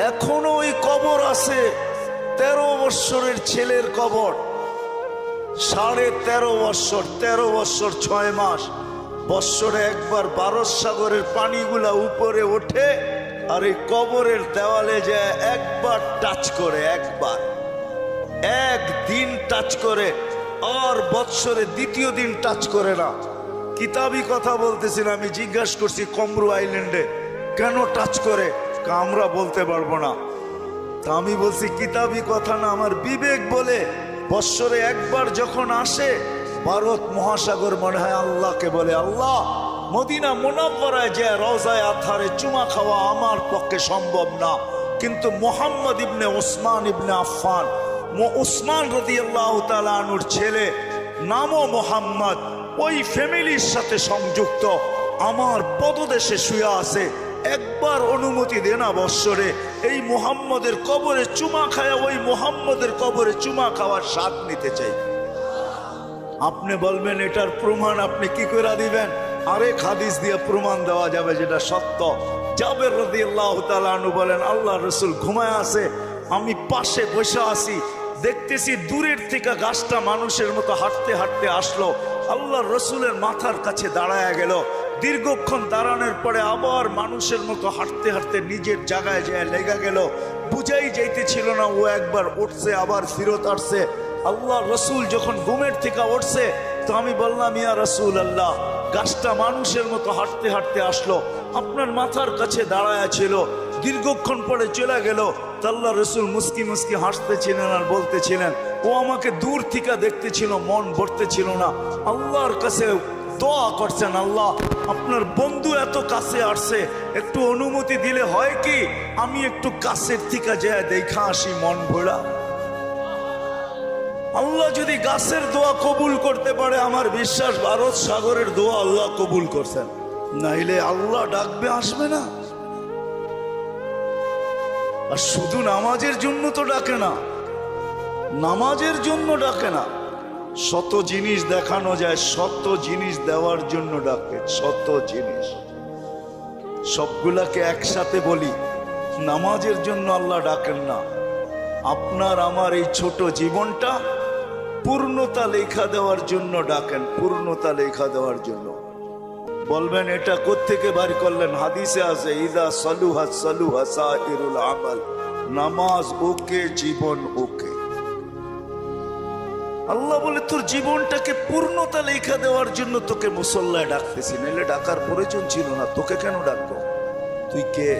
এখনো ওই কবর আছে। 13 বৎসরের ছেলের কবর, 13.5 বৎসর, 13 বৎসর 6 মাস। বৎসরে একবার ভারত সাগরের পানিগুলা উপরে ওঠে আর এই কবরের দেওয়ালে যায় একবার টাচ করে, একদিন টাচ করে, আর বৎসরে দ্বিতীয় দিন টাচ করে না। কিতাবি কথা বলতেছিল, আমি জিজ্ঞাসা করছি কমরু আইল্যান্ডে কেন টাচ করে, আমরা বলতে পারবো না। তা আমি বলছি কিতাবি কথা না, আমার বিবেক বলে বৎসরে একবার যখন আসে ভারত মহাসাগর মনে হয় আল্লাহকে বলে, আল্লাহ মদিনা মুনাওয়ারায় যে রওজায়ে আতহারে চুমা খাওয়া আমার পক্ষে সম্ভব না, কিন্তু মুহাম্মদ ইবনে ওসমান ইবনে আফফান, ওসমান রাদিয়াল্লাহু তাআলা আনহুর ছেলে, নামও মোহাম্মদ, ওই ফ্যামিলির সাথে সংযুক্ত, আমার পদদেশে শুয়ে আছে, একবার অনুমতি দে না বৎসরে এই মুহাম্মদের কবরে চুমা খায়, ওই মুহাম্মদের কবরে চুমা খাওয়ার স্বাদ নিতে চাই। আপনি বলবেন এটার প্রমাণ আপনি কি করে দিবেন? আরেক হাদিস দিয়ে প্রমাণ দেওয়া যাবে যেটা সত্য। জাবের রাদিয়াল্লাহু তাআলা আনহু বলেন, আল্লাহ রাসূল ঘুমায় আছে, আমি পাশে বসে আছি, দেখতেছি দূরের থেকে গাছটা মানুষের মতো হাঁটতে হাঁটতে আসলো, আল্লাহ রসুলের মাথার কাছে দাঁড়ায় গেল। দীর্ঘক্ষণ দাঁড়ানোর পরে আবার মানুষের মতো হাঁটতে হাঁটতে নিজের জায়গায় যায় লেগে গেল। বুঝাই যাইতেছিল না ও একবার উঠছে আবার ফিরত আসছে। আল্লাহ রসুল যখন ঘুমের থেকে উঠছে তো আমি বললাম, ইয়া রাসূল আল্লাহ, গাছটা মানুষের মতো হাঁটতে হাঁটতে আসলো, আপনার মাথার কাছে দাঁড়ায় ছিল, দীর্ঘক্ষণ পরে চলে গেল। আল্লাহ রসুল মুস্কি মুস্কি হাসতেছিলেন আর বলতেছিলেন, ও আমাকে দূর থেকে দেখতেছিল, মন ভরতেছিল না, আল্লাহর কাছে দোয়া করছেন, আল্লাহ আপনার বন্ধু এত কাছে আসছে, একটু অনুমতি দিলে হয় কি আমি একটু কাছের থেকে যায় দেখা আসি মন ভরা। আল্লাহ যদি গাছের দোয়া কবুল করতে পারে, আমার বিশ্বাস ভারত সাগরের দোয়া আল্লাহ কবুল করছেন, নাইলে আল্লাহ ডাকবে আসবে না। আর শুধু নামাজের জন্য তো ডাকে না, নামাজের জন্য ডাকে না, শত জিনিস দেখানো যায়, শত জিনিস দেওয়ার জন্য ডাকে, শত জিনিস। সবগুলাকে একসাথে বলি, নামাজের জন্য আল্লাহ ডাকেন না। আপনার আমার এই ছোট জীবনটা পূর্ণতা লেখা দেওয়ার জন্য ডাকেন, পূর্ণতা লেখা দেওয়ার জন্য। বলবেন এটা কোত্থেকে বার করলেন? হাদিসে আছে, ইদা সালুহা সালুহা সাইরুল আমাল, নামাজ ওকে, জীবন ওকে। আল্লাহ বলে তোর জীবনটাকে পূর্ণতা লেখা দেওয়ার জন্য তোকে মুসল্লায় ডাকতেছি, নাহলে ডাকার প্রয়োজন ছিল না, তোকে কেন ডাকবো? তুই কে?